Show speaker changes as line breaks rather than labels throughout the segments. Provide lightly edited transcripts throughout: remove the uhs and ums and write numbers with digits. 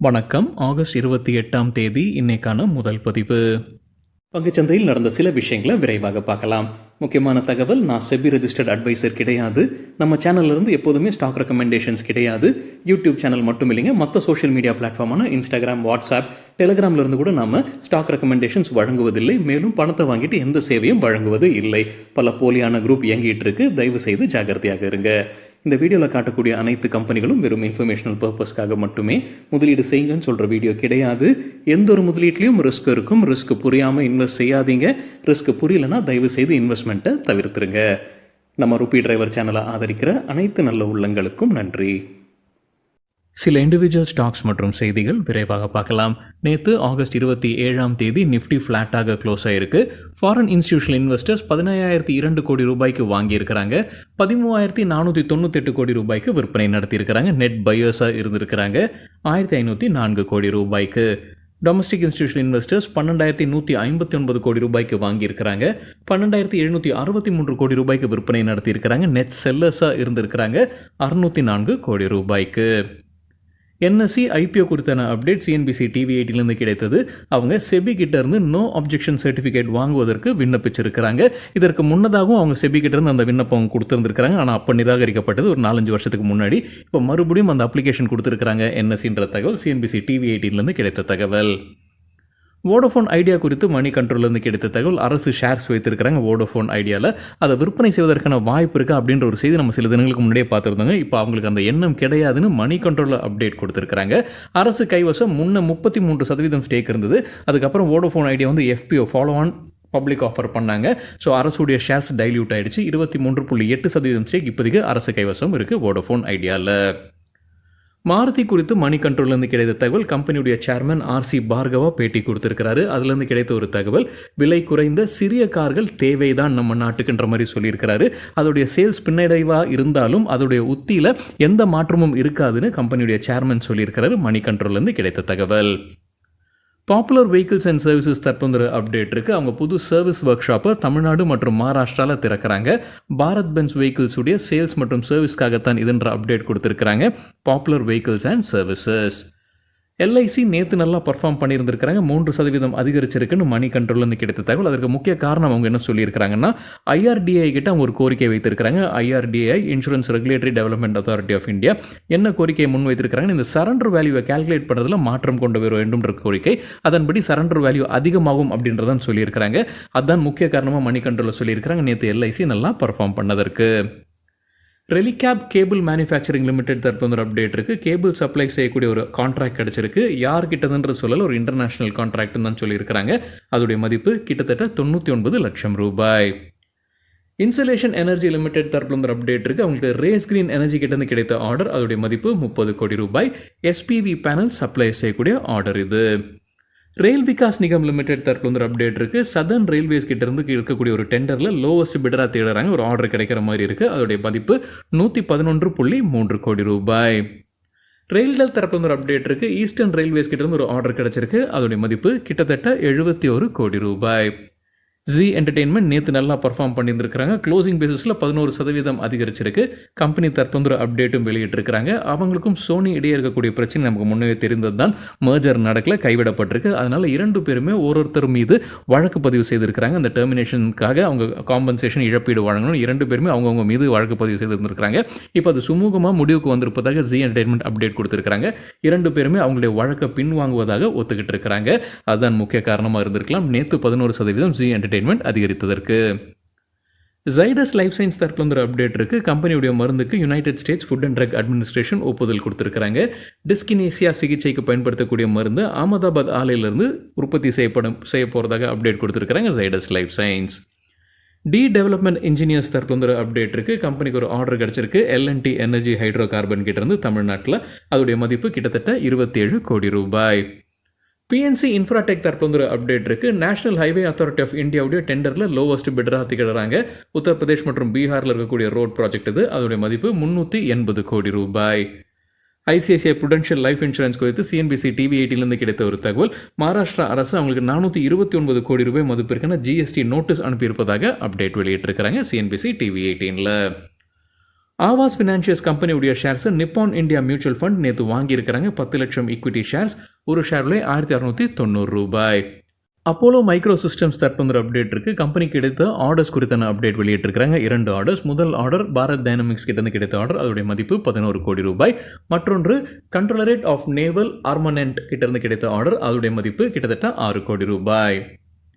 வணக்கம். ஆகஸ்ட் 28ஆம் தேதி இன்னைக்கான முதல் பதிவு. பங்குச்சந்தையில் நடந்த சில விஷயங்களை விரைவாக பார்க்கலாம். முக்கியமான தகவல், நான் செபி ரெஜிஸ்டர்ட் அட்வைசர் கிடையாது. நம்ம சேனல்ல இருந்து எப்போதுமே ஸ்டாக் ரெக்கமெண்டேஷன்ஸ் கிடையாது. யூடியூப் சேனல் மட்டும் இல்லைங்க, மற்ற சோஷியல் மீடியா பிளாட்ஃபார்மான இன்ஸ்டாகிராம், வாட்ஸ்அப், டெலிகிராம்ல இருந்து கூட நாம ஸ்டாக் ரெக்கமெண்டேஷன்ஸ் வழங்குவதில்லை. மேலும் பணத்தை வாங்கிட்டு எந்த சேவையும் வழங்குவது இல்லை. பல போலியான குரூப் இயங்கிட்டு இருக்கு. தயவு செய்து ஜாகிரதையாக இருங்க. இந்த வீடியோவில் காட்டக்கூடிய அனைத்து கம்பெனிகளும் வெறும் இன்ஃபர்மேஷனல் பர்பஸ்க்காக மட்டுமே முதலீடு செய்யுங்கன்னு சொல்கிற வீடியோ கிடையாது. எந்த ஒரு முதலீட்லையும் ரிஸ்க் இருக்கும். ரிஸ்க் புரியாமல் இன்வெஸ்ட் செய்யாதீங்க. ரிஸ்க் புரியலன்னா தயவு செய்து இன்வெஸ்ட்மெண்ட்டை தவிர்த்துருங்க. நம்ம ருபி டிரைவர் சேனலை ஆதரிக்கிற அனைத்து நல்ல உள்ளங்களுக்கும் நன்றி. சில இண்டிவிஜுவல் ஸ்டாக்ஸ் மற்றும் செய்திகள் விரைவாக பார்க்கலாம். நேற்று ஆகஸ்ட் 27ஆம் தேதி நிஃப்டி ஃப்ளாட்டாக க்ளோஸ் ஆயிருக்கு. ஃபாரின் இன்ஸ்டிடியூஷனல் இன்வெஸ்டர்ஸ் 15,002 கோடி ரூபாய்க்கு வாங்கியிருக்கிறாங்க. 13,498 கோடி ரூபாய்க்கு விற்பனை நடத்தியிருக்கிறாங்க. நெட் பையர்ஸாக இருந்திருக்கிறாங்க 1,504 கோடி ரூபாய்க்கு. டொமஸ்டிக் இன்ஸ்டிடியூஷனல் இன்வெஸ்டர்ஸ் 12,159 கோடி ரூபாய்க்கு வாங்கியிருக்கிறாங்க. 12,763 கோடி ரூபாய்க்கு விற்பனை நடத்தியிருக்கிறாங்க. நெட் செல்லர்ஸாக இருந்திருக்கிறாங்க 604 கோடி ரூபாய்க்கு. என்எஸ்சி ஐபிஓ குறித்தான அப்டேட் சிஎன்பிசி டிவி 8 கிடைத்தது. அவங்க செபி கிட்ட இருந்து நோ அப்ஜெக்ஷன் சர்டிஃபிகேட் வாங்குவதற்கு விண்ணப்பிச்சிருக்கிறாங்க. இதற்கு முன்னதாகவும் அவங்க செபி கிட்ட இருந்து அந்த விண்ணப்பம் கொடுத்துருந்துருக்காங்க. ஆனால் அப்போ நிராகரிக்கப்பட்டது ஒரு 4-5 வருஷத்துக்கு முன்னாடி. இப்போ மறுபடியும் அந்த அப்ளிகேஷன் கொடுத்துருக்காங்க என்எஸ்சின்ற தகவல் சிஎன்பிசி டிவி 8 கிடைத்த தகவல். வோடோஃபோன் ஐடியா குறித்து மணி கண்ட்ரோல்லேருந்து கிடைத்த தகவல், அரசு ஷேர்ஸ் வைத்திருக்கிறாங்க வோடோஃபோன் ஐடியாவில். அதை விற்பனை செய்வதற்கான வாய்ப்பு இருக்கா அப்படின்ற ஒரு செய்தி நம்ம சில தினங்களுக்கு முன்னாடியே பார்த்துருந்தோங்க. இப்போ அவங்களுக்கு அந்த எண்ணம் கிடையாதுன்னு மணி கண்ட்ரோலில் அப்டேட் கொடுத்துருக்காங்க. அரசு கைவசம் முன்ன 33% ஸ்டேக் இருந்தது. அதுக்கப்புறம் வோடோஃபோன் ஐடியா வந்து எஃபிஓ ஃபாலோ ஆன் பப்ளிக் ஆஃபர் பண்ணாங்க. ஸோ அரசுடைய ஷேர்ஸ் டைல்யூட் ஆகிடுச்சு. 23.8% ஸ்டேக் இப்போதைக்கு அரசு கைவசம் இருக்குது வோடோஃபோன் ஐடியாவில். மாருதி குறித்து மணி கண்ட்ரோல்லேருந்து கிடைத்த தகவல், கம்பெனியுடைய சேர்மன் ஆர்சி பார்கவா பேட்டி கொடுத்துருக்கிறாரு. அதுலேருந்து கிடைத்த ஒரு தகவல், விலை குறைந்த சிறிய கார்கள் தேவைதான் நம்ம நாட்டுக்குன்ற மாதிரி சொல்லியிருக்கிறாரு. அதோடைய சேல்ஸ் பின்னடைவாக இருந்தாலும் அதோடைய உத்தியில் எந்த மாற்றமும் இருக்காதுன்னு கம்பெனியுடைய சேர்மன் சொல்லியிருக்கிறாரு. மணி கண்ட்ரோல்லேருந்து கிடைத்த தகவல். பாப்புலர் வெஹிக்கிள்ஸ் அண்ட் சர்வீசஸ் தற்போது அப்டேட் இருக்குது. அவங்க புது சர்வீஸ் ஒர்க் ஷாப்பை தமிழ்நாடு மற்றும் மகாராஷ்டிராவில் திறக்கிறாங்க. பாரத் பென்ஸ் வெஹிக்கிள்ஸுடைய சேல்ஸ் மற்றும் சர்வீஸ்க்காகத்தான் இதுன்ற அப்டேட் கொடுத்துருக்காங்க. Popular vehicles and services. LIC நேற்று நல்லா பர்ஃபார்ம் பண்ணியிருந்திருக்கிறாங்க. 3% அதிகரிச்சிருக்குன்னு மணி கண்ட்ரோல்லேருந்து கிடைத்த தகவல். அதற்கு முக்கிய காரணம் அவங்க என்ன சொல்லியிருக்கிறாங்கன்னா, ஐஆர்டிஐ கிட்ட அவங்க ஒரு கோரிக்கை வைத்திருக்கிறாங்க. IRDAI, insurance regulatory development authority of India, என்ன கோரிக்கையை முன் வைத்திருக்கிறாங்க, இந்த சரண்டர் வேல்யூவை கால்குலேட் பண்ணுறதுல மாற்றம் கொண்டு வர வேண்டும்ன்ற கோரிக்கை. அதன்படி சரண்டர் வேல்யூ அதிகமாகும் அப்படின்றதான் சொல்லியிருக்கிறாங்க. அதுதான் முக்கிய காரணமாக மணி கண்ட்ரோலில் சொல்லியிருக்கிறாங்க. நேற்று எல்ஐசி நல்லா பர்ஃபார்ம் பண்ணதற்கு. ரெலிகேப் கேபிள் மேனுஃபேக்சரிங் லிமிடெட் தற்போது ஒரு அப்டேட் இருக்குது. கேபிள் சப்ளை செய்யக்கூடிய ஒரு கான்ட்ராக்ட் கிடச்சிருக்கு. யார்கிட்டதுன்ற சொல்லல, ஒரு இன்டர்நேஷனல் கான்ட்ராக்ட்னு தான் சொல்லியிருக்கிறாங்க. அதோடைய மதிப்பு கிட்டத்தட்ட 99 லட்சம் ரூபாய். இன்சுலேஷன் எனர்ஜி லிமிடெட் தற்போது ஒரு அப்டேட் இருக்குது. அவங்களுக்கு ரேஸ் கிரீன் எனர்ஜி கிட்டேருந்து கிடைத்த ஆர்டர். அதோடைய மதிப்பு 30 கோடி ரூபாய். எஸ்பிவி பேனல் சப்ளை செய்யக்கூடிய ஆர்டர் இது. ரயில் விகாஸ் நிகம் லிமிடெட் தற்போது ஒரு அப்டேட் இருக்குது. சதர்ன் ரயில்வேஸ் கிட்ட இருந்து இருக்கக்கூடிய ஒரு டெண்டரில் லோவஸ்ட் பிடராக தேடுறாங்க. ஒரு ஆர்டர் கிடைக்கிற மாதிரி இருக்குது. அதோடைய மதிப்பு 111.3 கோடி ரூபாய். ரயில்டெல் தரப்புல ஒரு அப்டேட் இருக்குது. ஈஸ்டர்ன் ரயில்வேஸ் கிட்ட இருந்து ஒரு ஆர்டர் கிடைச்சிருக்கு. அதோடைய மதிப்பு கிட்டத்தட்ட 71 கோடி ரூபாய். ஜி என்டர்டெயின்மெண்ட் நேற்று நல்லா பர்ஃபார்ம் பண்ணியிருந்திருக்கிறாங்க. க்ளோசிங் பேசிஸில் 11% அதிகரிச்சிருக்கு. கம்பெனி தற்போது ஒரு அப்டேட்டும் வெளியிட்டிருக்கிறாங்க. அவங்களுக்கும் சோனி இடையே இருக்கக்கூடிய பிரச்சனை நமக்கு முன்னே தெரிந்தது தான். மர்ஜர் நடக்கல, கைவிடப்பட்டிருக்கு. அதனால் 2 பேருமே ஒருத்தர் மீது வழக்கு பதிவு செய்திருக்கிறாங்க. அந்த டெர்மினேஷனுக்காக அவங்க காம்பன்சேஷன், இழப்பீடு வழங்கணும். 2 பேருமே அவங்கவுங்க மீது வழக்கு பதிவு செய்திருந்திருக்கிறாங்க. இப்போ அது சுமூகமாக முடிவுக்கு வந்திருப்பதாக ஜி என்டர்டெயின்மெண்ட் அப்டேட் கொடுத்துருக்காங்க. 2 பேருமே அவங்களுடைய வழக்கை பின்வாங்குவதாக ஒத்துக்கிட்டு இருக்கிறாங்க. அதுதான் முக்கிய காரணமாக இருந்திருக்கலாம் நேற்று 11% ஜி என்டர்டெயின்மெண்ட் அதிகரித்ததற்கு. ஜைடஸ் லைஃப் சயின்ஸ் தரப்புல ஒரு அப்டேட் இருக்குது. கம்பெனியுடைய மருந்துக்கு United States food and drug administration ஒப்புதல் கொடுத்துருக்காங்க. டிஸ்கினேசியா சிகிச்சைக்கு பயன்படுத்தக்கூடிய மருந்து அகமதாபாத் ஆலையிலிருந்து உற்பத்தி செய்ய போகிறதாக அப்டேட் கொடுத்துருக்காங்க Zydus life science. D development engineers தரப்புல ஒரு அப்டேட் இருக்குது. கம்பெனிக்கு ஒரு ஆர்டர் கிடச்சிருக்கு. எல்என்டி எனர்ஜி ஹைட்ரோ கார்பன் கிட்ட இருந்து தமிழ்நாட்டில். அதோடைய மதிப்பு கிட்டத்தட்ட 27 கோடி ரூபாய். பிஎன்சி இன்ஃப்ராடெக் தற்போது ஒரு அப்டேட் இருக்குது. நேஷனல் ஹைவே அத்தாரிட்டி ஆஃப் இந்தியாவுடைய டெண்டரில் லோவஸ்ட் பிடராக திகழ்கிறாங்க. உத்தரப்பிரதேஷ் மற்றும் பீகாரில் இருக்கக்கூடிய ரோட் ப்ராஜெக்ட் இது. அதோடைய மதிப்பு 380 கோடி ரூபாய். ஐசிஐசிஐ புடென்ஷியல் லைஃப் இன்சூரன்ஸ் குறித்து சிஎன்பிசி டிவி 8 கிடைத்த ஒரு தகவல், மகாராஷ்டிரா அரசு அவங்களுக்கு 429 கோடி ரூபாய் மதிப்பிற்கான ஜிஎஸ்டி நோட்டீஸ் அனுப்பியிருப்பதாக அப்டேட் வெளியிட்டிருக்கிறாங்க சிஎன்பிசி டிவி 18. ஆவாஸ் ஃபினான்ஷியல்ஸ் கம்பெனியுடைய ஷேர்ஸை நிப்பான் இந்தியா மியூச்சுவல் ஃபண்ட் நேற்று வாங்கியிருக்கிறாங்க. 10 லட்சம் ஈக்விட்டி ஷேர்ஸ், ஒரு ஷேர் விலை ₹1690. அப்போலோ மைக்ரோ சிஸ்டம்ஸ் தற்போது அப்டேட் இருக்குது. கம்பெனிக்கு கிடைத்த ஆர்டர்ஸ் குறித்தான அப்டேட் வெளியிட்டிருக்கிறாங்க. 2 ஆர்டர்ஸ். முதல் ஆர்டர் பாரத் டைனமிக்ஸ் கிட்டேருந்து கிடைத்த ஆர்டர், அதோடைய மதிப்பு ₹11 கோடி. மற்றொன்று கண்ட்ரோலரேட் ஆஃப் நேவல் ஆர்மமெண்ட் கிட்டேருந்து கிடைத்த ஆர்டர், அதோடைய மதிப்பு கிட்டத்தட்ட ₹6 கோடி.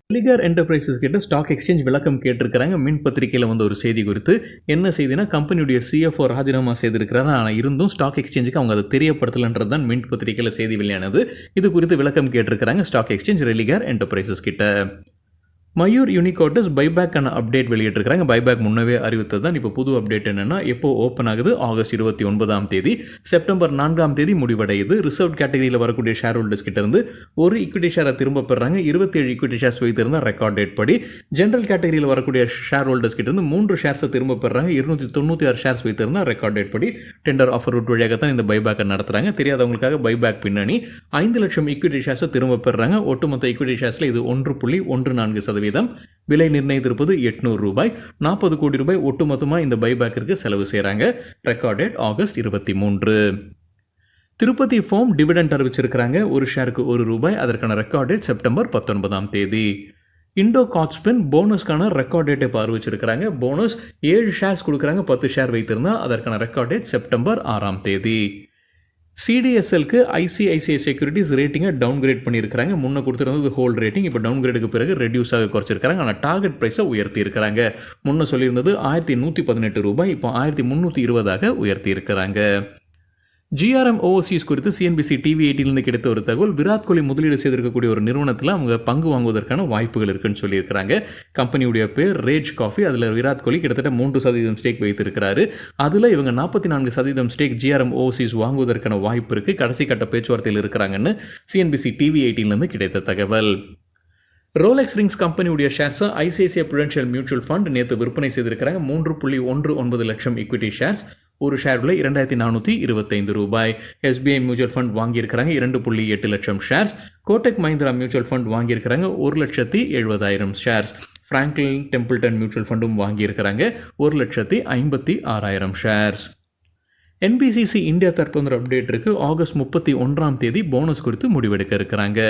ரெலிகார் என்டர்பிரைசஸ் கிட்ட ஸ்டாக் எக்ஸ்சேஞ்ச் விளக்கம் கேட்டிருக்கிறாங்க. மின் பத்திரிகையில் வந்த ஒரு செய்தி குறித்து. என்ன செய்தினா, கம்பெனியுடைய CFO ராஜினாமா செய்திருக்கிறாரு. ஆனால் இருந்தும் ஸ்டாக் எக்ஸ்சேஞ்சுக்கு அவங்க அதை தெரியப்படுத்தலன்றது தான் மின் பத்திரிகையில் செய்தி வெளியானது. இது குறித்து விளக்கம் கேட்டிருக்கிறாங்க ஸ்டாக் எக்ஸ்சேஞ்ச் ரெலிகார் என்டர்பிரைசஸ் கிட்ட. மயூர் யூனிகார்ட்டஸ் பைபேக்கான அப்டேட் வெளியிட்டிருக்கிறாங்க. பைபேக் முன்னவே அறிவித்தது தான். இப்போ புது அப்டேட் என்னென்னா, எப்போ ஓப்பன் ஆகுது? August 29 September 4 முடிவடையுது. ரிசர்வ் கேட்டகரியில் வரக்கூடிய ஷேர் ஹோல்டர்ஸ் கிட்டேருந்து ஒரு ஈக்விட்டி ஷேரை திரும்ப பெறாங்க. 27 ஈக்விட்டி ஷேர்ஸ் வைத்திருந்தால் ரெக்கார்ட் டேட் படி. ஜென்ரல் கேட்டகரியில் வரக்கூடிய ஷேர் ஹோல்டர்ஸ் கிட்டேருந்து 3 ஷேர்ஸை திரும்ப பெறாங்க. 296 ஷேர்ஸ் வைத்திருந்தால் ரெக்கார்ட் டேட் படி. டெண்டர் ஆஃபர் ரூட் வழியாக தான் இந்த பைபேக்கை நடத்துகிறாங்க. தெரியாதவங்களுக்காக பைபேக் பின்னணி 5 லட்சம் ஈக்விட்டி ஷேர்ஸை திரும்ப பெறாங்க. ஒட்டுமொத்த ஈக்விட்டி ஷேர்ஸில் இது 1.14%. விலை நிர்ணயித்திருப்பது ₹800. ₹40 கோடி ஒட்டுமொத்தமாக இந்த பைபேக்கிற்கு செலவு செய்கிறாங்க. Record date August 23. Tirupati Forge dividend அறிவிச்சிருக்கிறாங்க. ஒரு ஷேருக்கு ₹1. அதற்கான record date September 19. Indo Cotspin போனஸ்க்கான ரெக்கார்ட் டேட்டை இப்போ அறிவிச்சிருக்கிறாங்க. போனஸ் 7 ஷேர்ஸ் கொடுக்குறாங்க. 10 ஷேர் வைத்திருந்தால் அதற்கான ரெக்கார்ட் டேட் செப்டம்பர் 6. சிடிஎஸ்எல்க்கு ஐசிஐசிஐ செக்யூரிட்டிஸ் ரேட்டிங்கை டவுன்கிரேட் பண்ணியிருக்கிறாங்க. முன்னே கொடுத்துருந்தது ஹோல்ட் ரேட்டிங், இப்போ டவுன்கிரேடுக்கு பிறகு ரெடியூஸாக குறைச்சிருக்காங்க. ஆனால் டார்கெட் ப்ரைஸை உயர்த்தி இருக்கிறாங்க. முன்னே சொல்லியிருந்தது ₹1118, இப்போ ₹1320 உயர்த்தி இருக்கிறாங்க. GRM ஓவர்சீஸ் குறித்து CNBC TV18 கிடைத்த ஒரு தகவல். விராட் கோலி முதலீடு செய்திருக்கக்கூடிய ஒரு நிறுவனத்தில் அவங்க பங்கு வாங்குவதற்கான வாய்ப்புகள் இருக்குன்னு சொல்லியிருக்கிறாங்க. கம்பெனியுடைய பேர் ரேஜ் காஃபி. அதில் விராட் கோலி கிட்டத்தட்ட 3% ஸ்டேக் வைத்திருக்கிறாரு. அதில் இவங்க 44% ஸ்டேக் GRM ஓவர்சீஸ் வாங்குவதற்கான வாய்ப்பு இருக்குது. கடைசி கட்ட பேச்சுவார்த்தையில் இருக்கிறாங்கன்னு CNBC TV18 கிடைத்த தகவல். ரோலெக்ஸ் ரிங்ஸ் கம்பெனியுடைய ஷேர்ஸை ஐசிஐசிஐ புரூடென்ஷியல் மியூச்சுவல் ஃபண்ட் நேற்று விற்பனை செய்திருக்கிறாங்க. 3.19 லட்சம் ஈக்விட்டி ஷேர்ஸ், ஒரு ஷேர் விலை ₹2425. SBI மியூச்சுவல் ஃபண்ட் வாங்கியிருக்கிறாங்க 2.8 லட்சம் shares. Kotak Mahindra mutual fund வாங்கியிருக்கிறாங்க 1,70,000 ஷேர்ஸ். ஃப்ராங்க்லின் டெம்பிள்டன் மியூச்சுவல் ஃபண்டும் வாங்கியிருக்கிறாங்க 1,56,000 ஷேர்ஸ். NBCC இந்தியா தற்போது அப்டேட் இருக்குது. ஆகஸ்ட் 31 போனஸ் குறித்து முடிவெடுக்க இருக்கிறாங்க.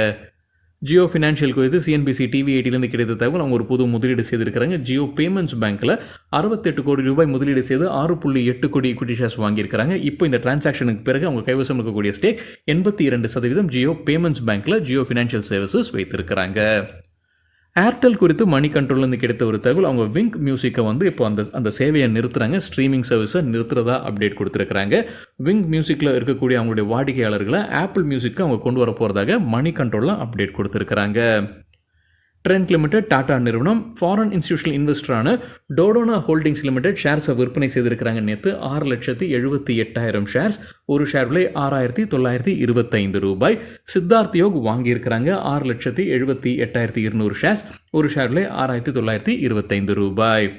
ஜியோ ஃபினான்ஷியல் குறித்து CNBC TV18 கிடைத்த தகவல். அவங்க ஒரு புது முதலீடு செய்திருக்கிறாங்க. ஜியோ பேமெண்ட்ஸ் பேங்க்கில் ₹68 கோடி முதலீடு செய்து 6.8 கோடி ஈக்விட்டி ஷேர்ஸ் வாங்கியிருக்கிறாங்க. இப்போ இந்த டிரான்சாக்ஷனுக்கு பிறகு அவங்க கைவசம் இருக்கக்கூடிய ஸ்டேக் 82% ஜியோ பேமெண்ட்ஸ் பேங்க்கில் ஜியோ ஃபினான்ஷியல் சர்வீசஸ் வைத்திருக்கிறாங்க. ஏர்டெல் குறித்து மணி கண்ட்ரோல்லேருந்து கிடைத்த ஒரு தகவல். அவங்க விங்க் மியூசிக்கை இப்போ அந்த சேவையை நிறுத்துகிறாங்க. ஸ்ட்ரீமிங் சர்வீஸை நிறுத்துறதா அப்டேட் கொடுத்துருக்காங்க. விங்க் மியூசிக்கில் இருக்கக்கூடிய அவங்களுடைய வாடிக்கையாளர்களை ஆப்பிள் மியூசிக்கு அவங்க கொண்டு வர போகிறதாக மணி கண்ட்ரோலில் அப்டேட் கொடுத்துருக்குறாங்க. ட்ரெண்ட் லிமிடெட் டாடா நிறுவனம் ஃபாரின் இன்ஸ்டிடியூஷனல் இன்வெஸ்டரான டோடோனா ஹோல்டிங்ஸ் லிமிடெட் ஷேர்ஸை விற்பனை செய்திருக்கிறாங்க. நேற்று 6,78,000 ஷேர்ஸ், ஒரு ஷேர் விலை ₹6,925. சித்தார்த் யோக் வாங்கியிருக்கிறாங்க 6,78,200 ஷேர்ஸ், ஒரு ஷேர் விலை ₹6,925.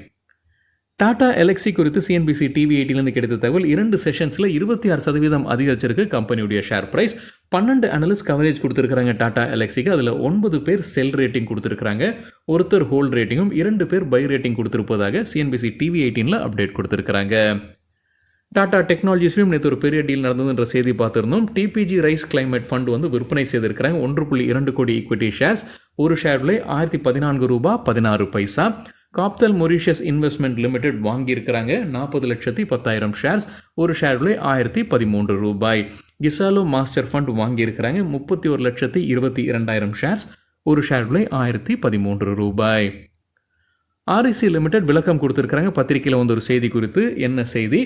டாடா எலக்ஸி குறித்து CNBC TV18 கிடைத்த தகவல். 2 செஷன்ஸில் 26% அதிகரிச்சிருக்கு கம்பெனியுடைய ஷேர் ப்ரைஸ். 12 அனலிஸ்ட் கவரேஜ் கொடுத்துருக்காங்க டாடா எலக்ஸிக்கு. அதில் 9 பேர் செல் ரேட்டிங் கொடுத்துருக்காங்க, ஒருத்தர் ஹோல்ட் ரேட்டிங்கும் 2 பேர் பை ரேட்டிங் கொடுத்துருப்பதாக CNBC TV18 அப்டேட் கொடுத்துருக்காங்க. டாடா டெக்னாலஜிஸ்லையும் நேற்று ஒரு பெரிய டீல் நடந்ததுன்ற செய்தி பார்த்துருந்தோம். TPG ரைஸ் கிளைமேட் ஃபண்ட் விற்பனை செய்திருக்கிறாங்க 1.2 கோடி ஈக்விட்டி ஷேர்ஸ், ஒரு ஷேர் விலை ₹14.16. காப்தல் மொரிஷியஸ் இன்வெஸ்ட்மெண்ட் லிமிடெட் வாங்கியிருக்கிறாங்க 40,10,000 ஷேர்ஸ், ஒரு ஷேர் விலை ₹1,013. கிசாலோ மாஸ்டர் ஃபண்ட் வாங்கியிருக்கிறாங்க 31,22,000 ஷேர்ஸ், ஒரு ஷேர் விலை ₹1,013. REC லிமிடெட் விளக்கம் கொடுத்துருக்காங்க. பத்திரிகையில் ஒரு செய்தி குறித்து. என்ன செய்தி?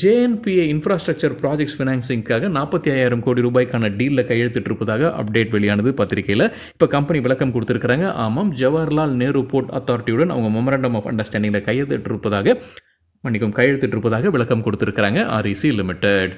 JNPA இன்ஃப்ராஸ்ட்ரக்சர் ப்ராஜெக்ட்ஸ் ஃபினான்சிங்காக ₹45,000 கோடி டீலில் கையெழுத்திட்டிருப்பதாக அப்டேட் வெளியானது பத்திரிகையில். இப்போ கம்பெனி விளக்கம் கொடுத்துருக்காங்க. ஆமாம், ஜவஹர்லால் நேரு போர்ட் அத்தாரிட்டியுடன் அவங்க மெமரண்டம் ஆஃப் அண்டர்ஸ்டாண்டிங்கில் கையெழுத்திட்டிருப்பதாக விளக்கம் கொடுத்துருக்காங்க REC லிமிடெட்.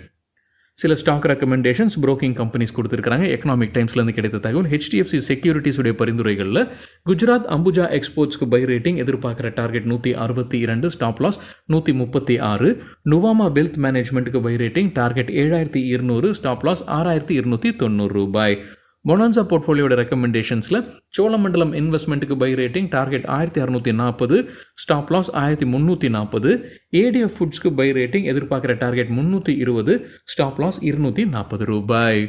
சில ஸ்டாக் ரெக்கமெண்டேஷன்ஸ் புரோக்கிங் கம்பெனிஸ் கொடுத்துருக்காங்க. எக்கனாமிக் டைம்ஸ்லேருந்து கிடைத்த தகவல். HDFC செக்யூரிட்டிஸுடைய பரிந்துரைகளில் குஜராத் அம்புஜா எக்ஸ்போர்ட்ஸ்க்கு பை ரேட்டிங் எதிர்பார்க்குற target 162, stop loss 136. Nuvama wealth மேனேஜ்மெண்ட்டுக்கு buy rating target 7,200, stop loss ₹6,290. Bonanza போர்ட்ஃபோலியோட ரெக்கமெண்டேஷன்ஸில் சோழமண்டலம் இன்வெஸ்ட்மெண்ட்டுக்கு buy rating target 1640, stop loss 1340. ADF ஃபுட்ஸ்க்கு பை ரேட்டிங் எதிர்பார்க்குற டார்கெட் 320, ஸ்டாப் லாஸ் ரூபாய் 240.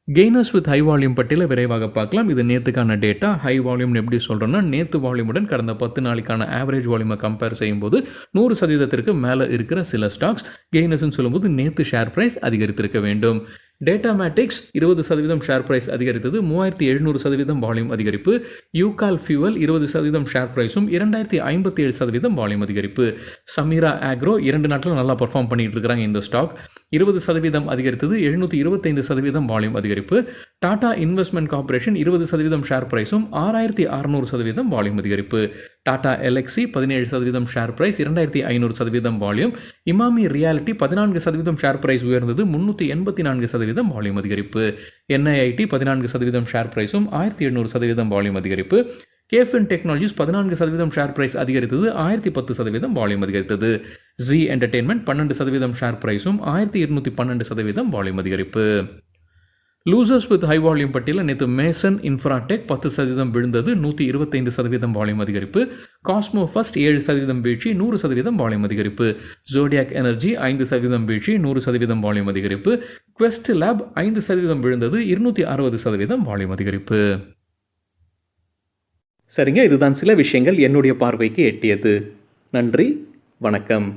கெய்னர்ஸ் வித் ஹை வால்யூம் பட்டியலை விரைவாக பார்க்கலாம். இது நேற்றுக்கான டேட்டா. ஹை வால்யூம்னு எப்படி சொல்கிறோன்னா, நேற்று வால்யூமுடன் கடந்த 10 நாளைக்கான ஆவரேஜ் வால்யூமை கம்பேர் செய்யும்போது 100% மேலே இருக்கிற சில ஸ்டாக்ஸ் கெய்னர்ஸ்ன்னு சொல்லும்போது நேற்று ஷேர் ப்ரைஸ் அதிகரித்திருக்க வேண்டும். டேட்டா மேட்டிக்ஸ் 20% ஷேர் ப்ரைஸ் அதிகரித்தது, 3700% வால்யூம் அதிகரிப்பு. யூகால் ஃபியூவல் 20% ஷேர் ப்ரைஸும் 2057% வால்யூம் அதிகரிப்பு. சமீரா ஆக்ரோ 2 நாட்கள் நல்லா பர்ஃபார்ம் பண்ணிட்டு இருக்கிறாங்க. இந்த ஸ்டாக் 20% அதிகரித்தது, 725% வால்யூம் அதிகரிப்பு. டாடா இன்வெஸ்ட்மெண்ட் கார்பரேஷன் 20% ஷேர் ப்ரைஸும் 6600% வால்யூம் அதிகரிப்பு. Tata Elxsi 17% share price, 2500% volume. Emami realty 14% share price உயர்ந்தது, 384% வால்யூம் அதிகரிப்பு. என்ஐஐடி 14% ஷேர் ப்ரைஸும் 1700% வால்யூம் அதிகரிப்பு. கேஃபின் டெக்னாலஜிஸ் 14% ஷேர் ப்ரைஸ் அதிகரித்தது, 1010% வால்யூம் அதிகரித்தது. ஜி என்டர்டெயின்மெண்ட் 12% ஷேர் ப்ரைஸும் 1212% வால்யூம் அதிகரிப்பு. லூசர்ஸ் வித் ஹை வால்யூம் பட்டியலில் நேற்று மேசன் இன்ஃப்ராடெக் 10% விழுந்தது, 125% வால்யூம் அதிகரிப்பு. காஸ்மோ ஃபர்ஸ்ட் 7% வீழ்ச்சி, 100% வால்யூம் அதிகரிப்பு. ஜோடியாக் எனர்ஜி 5% வீழ்ச்சி, 100% வால்யூம் அதிகரிப்பு. குவெஸ்ட் லேப் 5% விழுந்தது, 260% வால்யூம் அதிகரிப்பு. சரிங்க, இதுதான் சில விஷயங்கள் என்னுடைய பார்வைக்கு எட்டியது. நன்றி, வணக்கம்.